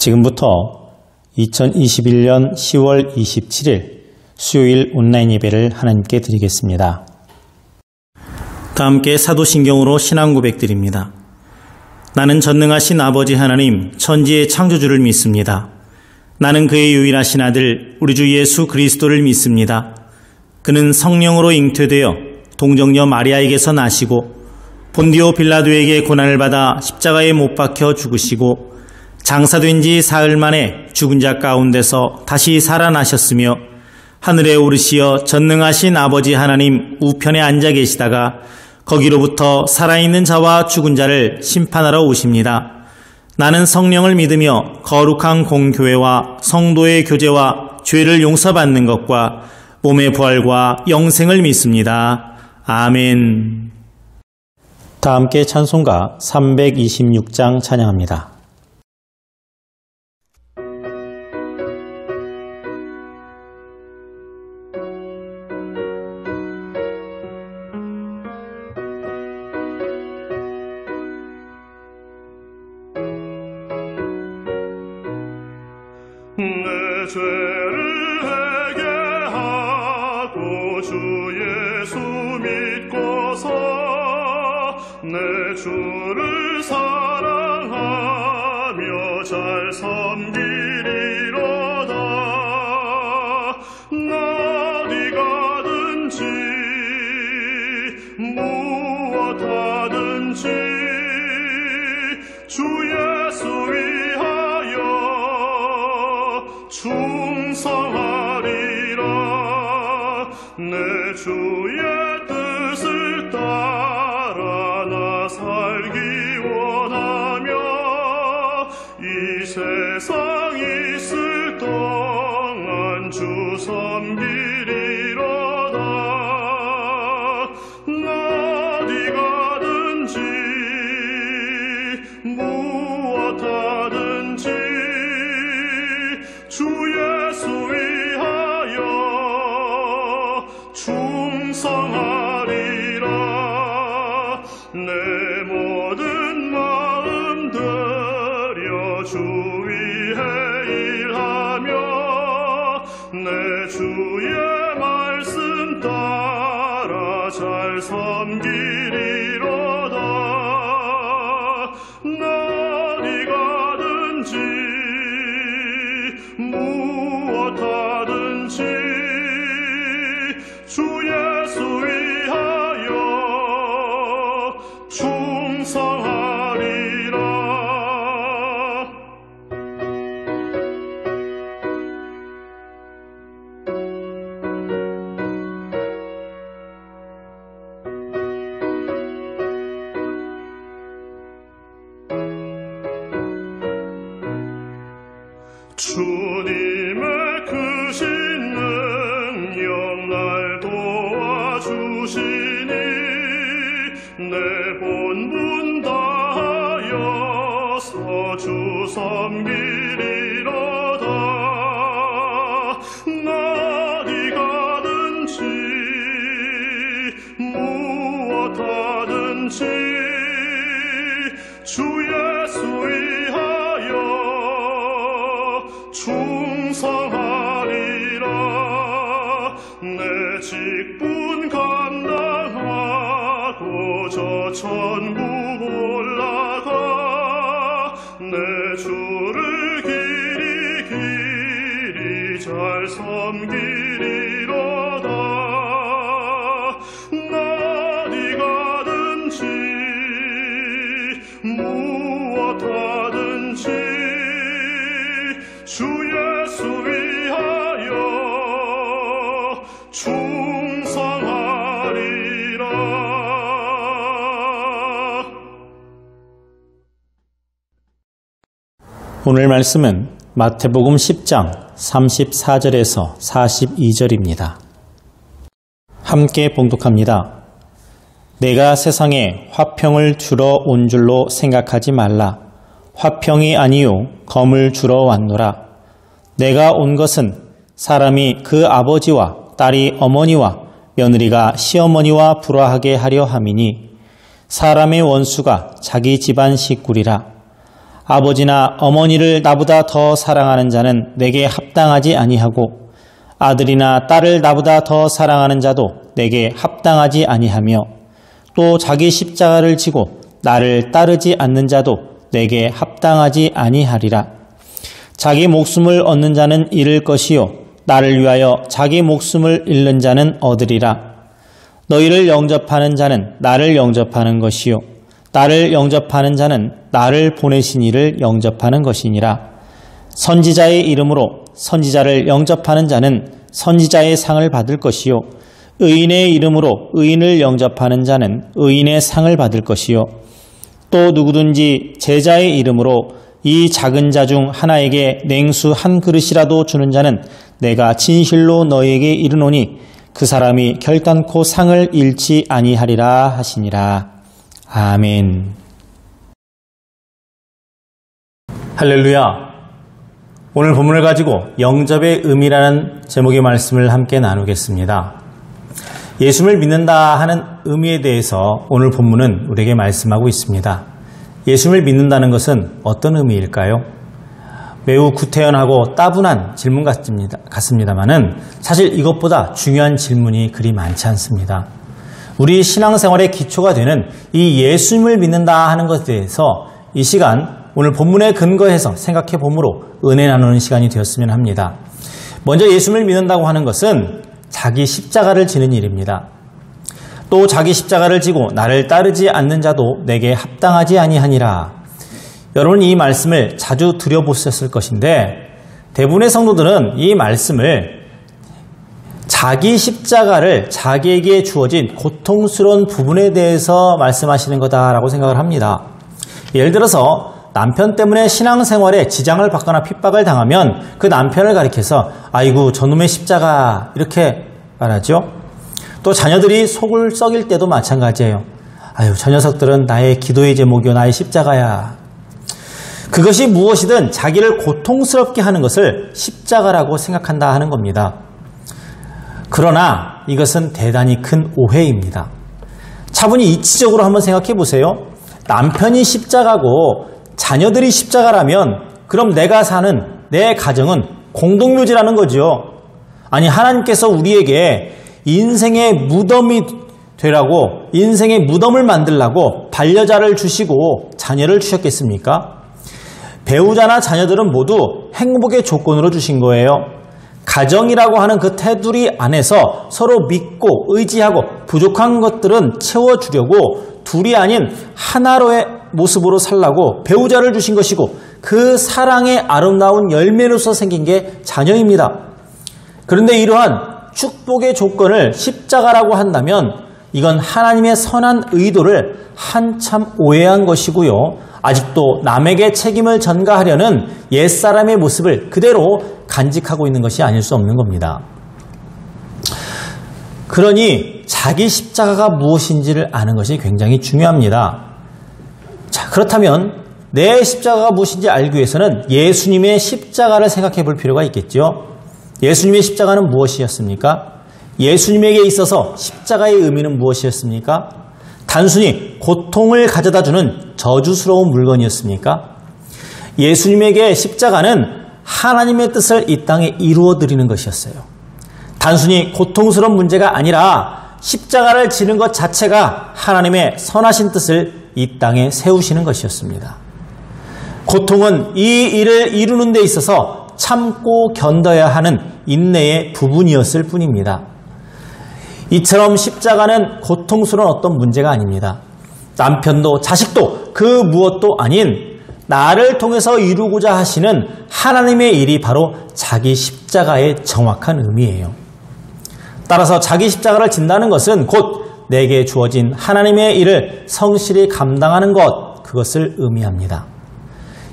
지금부터 2021년 10월 27일 수요일 온라인 예배를 하나님께 드리겠습니다. 다 함께 사도신경으로 신앙 고백드립니다. 나는 전능하신 아버지 하나님 천지의 창조주를 믿습니다. 나는 그의 유일하신 아들 우리 주 예수 그리스도를 믿습니다. 그는 성령으로 잉태되어 동정녀 마리아에게서 나시고 본디오 빌라도에게 고난을 받아 십자가에 못 박혀 죽으시고 장사된 지 사흘 만에 죽은 자 가운데서 다시 살아나셨으며 하늘에 오르시어 전능하신 아버지 하나님 우편에 앉아 계시다가 거기로부터 살아있는 자와 죽은 자를 심판하러 오십니다. 나는 성령을 믿으며 거룩한 공교회와 성도의 교제와 죄를 용서받는 것과 몸의 부활과 영생을 믿습니다. 아멘. 다 함께 찬송가 326장 찬양합니다. 내 죄를 회개하고 주 예수 믿고서 내 주를 사랑하며 잘 섬기리로다. 어디 가든지 무엇하든지 주 예수 위하여 충성하리라. 내 주의 뜻을 따라 나 살기 원하며 이 세상 있을 동안 주 섬기리로다. 어디 가든지 무엇하든지 주 예수 위하여 충성하리라. 내 모든 마음 들여 주 위에 일하며 내 주의 말씀 따라 잘 섬기리로다. 어디 가든지 무엇하든지 주 예수 위하여 충성하리라. 주님의 크신 능력 날 도와주시니 내 본분 다하여서 주 섬기리로다. 어디 가든지 무엇하든지 주 예수 위하여 충성하리라. 내 직분 감당하고 저 천국 올라가 내 주를 길이 잘 섬기리로다. 어디 가든지 무엇하든지 주 예수 위하여 충성하리라. 오늘 말씀은 마태복음 10장 34절에서 42절입니다. 함께 봉독합니다. 내가 세상에 화평을 주러 온 줄로 생각하지 말라. 화평이 아니요 검을 주러 왔노라. 내가 온 것은 사람이 그 아버지와 딸이 어머니와 며느리가 시어머니와 불화하게 하려 함이니 사람의 원수가 자기 집안 식구리라. 아버지나 어머니를 나보다 더 사랑하는 자는 내게 합당하지 아니하고 아들이나 딸을 나보다 더 사랑하는 자도 내게 합당하지 아니하며 또 자기 십자가를 지고 나를 따르지 않는 자도 내게 합당하지 아니하리라. 자기 목숨을 얻는 자는 잃을 것이요 나를 위하여 자기 목숨을 잃는 자는 얻으리라. 너희를 영접하는 자는 나를 영접하는 것이요 나를 영접하는 자는 나를 보내신 이를 영접하는 것이니라. 선지자의 이름으로 선지자를 영접하는 자는 선지자의 상을 받을 것이요 의인의 이름으로 의인을 영접하는 자는 의인의 상을 받을 것이요 또 누구든지 제자의 이름으로 이 작은 자 중 하나에게 냉수 한 그릇이라도 주는 자는 내가 진실로 너희에게 이르노니 그 사람이 결단코 상을 잃지 아니하리라 하시니라. 아멘. 할렐루야. 오늘 본문을 가지고 영접의 의미라는 제목의 말씀을 함께 나누겠습니다. 예수를 믿는다 하는 의미에 대해서 오늘 본문은 우리에게 말씀하고 있습니다. 예수를 믿는다는 것은 어떤 의미일까요? 매우 구태연하고 따분한 질문 같습니다만은 사실 이것보다 중요한 질문이 그리 많지 않습니다. 우리 신앙생활의 기초가 되는 이 예수님을 믿는다 하는 것에 대해서 이 시간 오늘 본문에 근거해서 생각해 보므로 은혜 나누는 시간이 되었으면 합니다. 먼저 예수님을 믿는다고 하는 것은 자기 십자가를 지는 일입니다. 또 자기 십자가를 지고 나를 따르지 않는 자도 내게 합당하지 아니하니라. 여러분 이 말씀을 자주 들어보셨을 것인데 대부분의 성도들은 이 말씀을 자기 십자가를 자기에게 주어진 고통스러운 부분에 대해서 말씀하시는 거다라고 생각을 합니다. 예를 들어서 남편 때문에 신앙생활에 지장을 받거나 핍박을 당하면 그 남편을 가리켜서 아이고 저놈의 십자가 이렇게 말하죠. 또 자녀들이 속을 썩일 때도 마찬가지예요. 아유 저 녀석들은 나의 기도의 제목이요 나의 십자가야. 그것이 무엇이든 자기를 고통스럽게 하는 것을 십자가라고 생각한다 하는 겁니다. 그러나 이것은 대단히 큰 오해입니다. 차분히 이치적으로 한번 생각해 보세요. 남편이 십자가고 자녀들이 십자가라면 그럼 내가 사는 내 가정은 공동묘지라는 거죠. 아니 하나님께서 우리에게 인생의 무덤이 되라고 인생의 무덤을 만들라고 반려자를 주시고 자녀를 주셨겠습니까? 배우자나 자녀들은 모두 행복의 조건으로 주신 거예요. 가정이라고 하는 그 테두리 안에서 서로 믿고 의지하고 부족한 것들은 채워주려고 둘이 아닌 하나로의 모습으로 살라고 배우자를 주신 것이고 그 사랑의 아름다운 열매로서 생긴 게 자녀입니다. 그런데 이러한 축복의 조건을 십자가라고 한다면 이건 하나님의 선한 의도를 한참 오해한 것이고요. 아직도 남에게 책임을 전가하려는 옛사람의 모습을 그대로 간직하고 있는 것이 아닐 수 없는 겁니다. 그러니 자기 십자가가 무엇인지를 아는 것이 굉장히 중요합니다. 자, 그렇다면 내 십자가가 무엇인지 알기 위해서는 예수님의 십자가를 생각해 볼 필요가 있겠죠. 예수님의 십자가는 무엇이었습니까? 예수님에게 있어서 십자가의 의미는 무엇이었습니까? 단순히 고통을 가져다주는 저주스러운 물건이었습니까? 예수님에게 십자가는 하나님의 뜻을 이 땅에 이루어드리는 것이었어요. 단순히 고통스러운 문제가 아니라 십자가를 지는 것 자체가 하나님의 선하신 뜻을 이 땅에 세우시는 것이었습니다. 고통은 이 일을 이루는 데 있어서 참고 견뎌야 하는 인내의 부분이었을 뿐입니다. 이처럼 십자가는 고통스러운 어떤 문제가 아닙니다. 남편도 자식도 그 무엇도 아닌 나를 통해서 이루고자 하시는 하나님의 일이 바로 자기 십자가의 정확한 의미예요. 따라서 자기 십자가를 진다는 것은 곧 내게 주어진 하나님의 일을 성실히 감당하는 것, 그것을 의미합니다.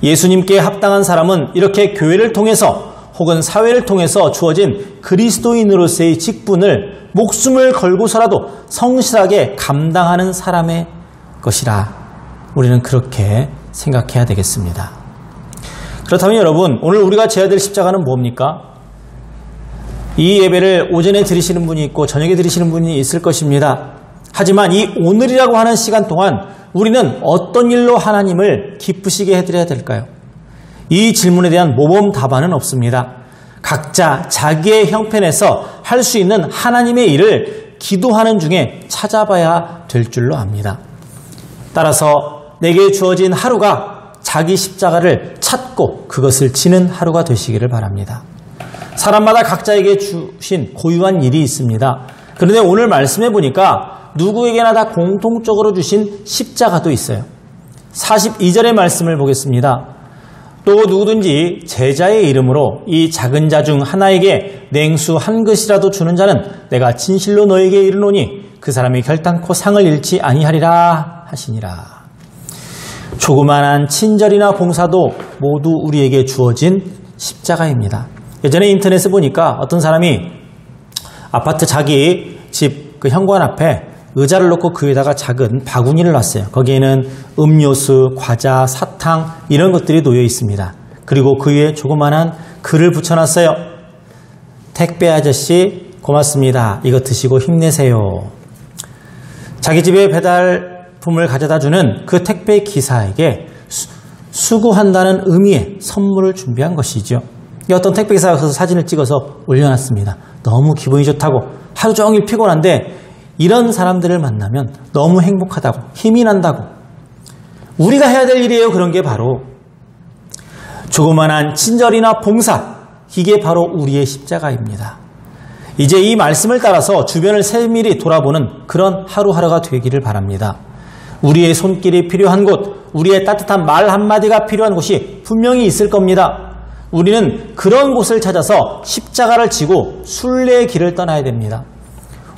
예수님께 합당한 사람은 이렇게 교회를 통해서 혹은 사회를 통해서 주어진 그리스도인으로서의 직분을 목숨을 걸고서라도 성실하게 감당하는 사람의 것이라 우리는 그렇게 생각해야 되겠습니다. 그렇다면 여러분, 오늘 우리가 져야 될 십자가는 뭡니까? 이 예배를 오전에 드리시는 분이 있고 저녁에 드리시는 분이 있을 것입니다. 하지만 이 오늘이라고 하는 시간 동안 우리는 어떤 일로 하나님을 기쁘시게 해드려야 될까요? 이 질문에 대한 모범 답안은 없습니다. 각자 자기의 형편에서 할 수 있는 하나님의 일을 기도하는 중에 찾아봐야 될 줄로 압니다. 따라서 내게 주어진 하루가 자기 십자가를 찾고 그것을 지는 하루가 되시기를 바랍니다. 사람마다 각자에게 주신 고유한 일이 있습니다. 그런데 오늘 말씀해 보니까 누구에게나 다 공통적으로 주신 십자가도 있어요. 42절의 말씀을 보겠습니다. 또 누구든지 제자의 이름으로 이 작은 자 중 하나에게 냉수 한 그릇이라도 주는 자는 내가 진실로 너에게 이르노니 그 사람이 결단코 상을 잃지 아니하리라 하시니라. 조그만한 친절이나 봉사도 모두 우리에게 주어진 십자가입니다. 예전에 인터넷에 보니까 어떤 사람이 아파트 자기 집 그 현관 앞에 의자를 놓고 그 위에다가 작은 바구니를 놨어요. 거기에는 음료수, 과자, 사탕 이런 것들이 놓여 있습니다. 그리고 그 위에 조그만한 글을 붙여놨어요. 택배 아저씨 고맙습니다. 이거 드시고 힘내세요. 자기 집에 배달품을 가져다주는 그 택배 기사에게 수고한다는 의미의 선물을 준비한 것이죠. 어떤 택배 기사가 가서 사진을 찍어서 올려놨습니다. 너무 기분이 좋다고, 하루 종일 피곤한데 이런 사람들을 만나면 너무 행복하다고, 힘이 난다고. 우리가 해야 될 일이에요. 그런 게 바로 조그만한 친절이나 봉사, 이게 바로 우리의 십자가입니다. 이제 이 말씀을 따라서 주변을 세밀히 돌아보는 그런 하루하루가 되기를 바랍니다. 우리의 손길이 필요한 곳, 우리의 따뜻한 말 한마디가 필요한 곳이 분명히 있을 겁니다. 우리는 그런 곳을 찾아서 십자가를 지고 순례의 길을 떠나야 됩니다.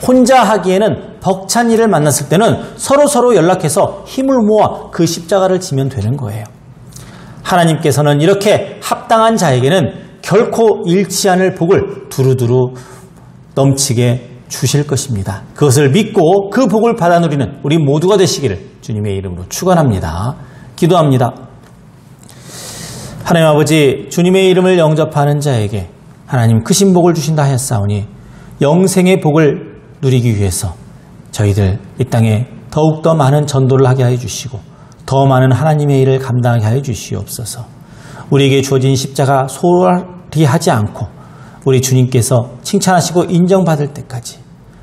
혼자 하기에는 벅찬 일을 만났을 때는 서로 연락해서 힘을 모아 그 십자가를 지면 되는 거예요. 하나님께서는 이렇게 합당한 자에게는 결코 잃지 않을 복을 두루두루 넘치게 주실 것입니다. 그것을 믿고 그 복을 받아 누리는 우리 모두가 되시기를 주님의 이름으로 축원합니다. 기도합니다. 하나님 아버지, 주님의 이름을 영접하는 자에게 하나님 크신 복을 주신다 하였사오니 영생의 복을 누리기 위해서 저희들 이 땅에 더욱더 많은 전도를 하게 하여 주시고 더 많은 하나님의 일을 감당하게 하여 주시옵소서. 우리에게 주어진 십자가 소홀히 하지 않고 우리 주님께서 칭찬하시고 인정받을 때까지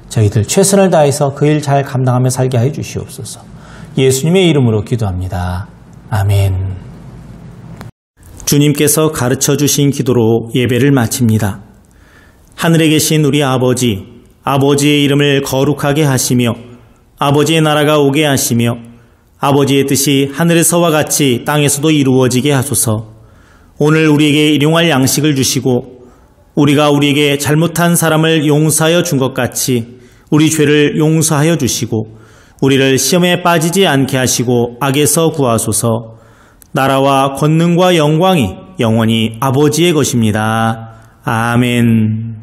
저희들 최선을 다해서 그 일 잘 감당하며 살게 하여 주시옵소서. 예수님의 이름으로 기도합니다. 아멘. 주님께서 가르쳐 주신 기도로 예배를 마칩니다. 하늘에 계신 우리 아버지, 아버지의 이름을 거룩하게 하시며 아버지의 나라가 오게 하시며 아버지의 뜻이 하늘에서와 같이 땅에서도 이루어지게 하소서. 오늘 우리에게 일용할 양식을 주시고 우리가 우리에게 잘못한 사람을 용서하여 준 것 같이 우리 죄를 용서하여 주시고 우리를 시험에 빠지지 않게 하시고 악에서 구하소서. 나라와 권능과 영광이 영원히 아버지의 것입니다. 아멘.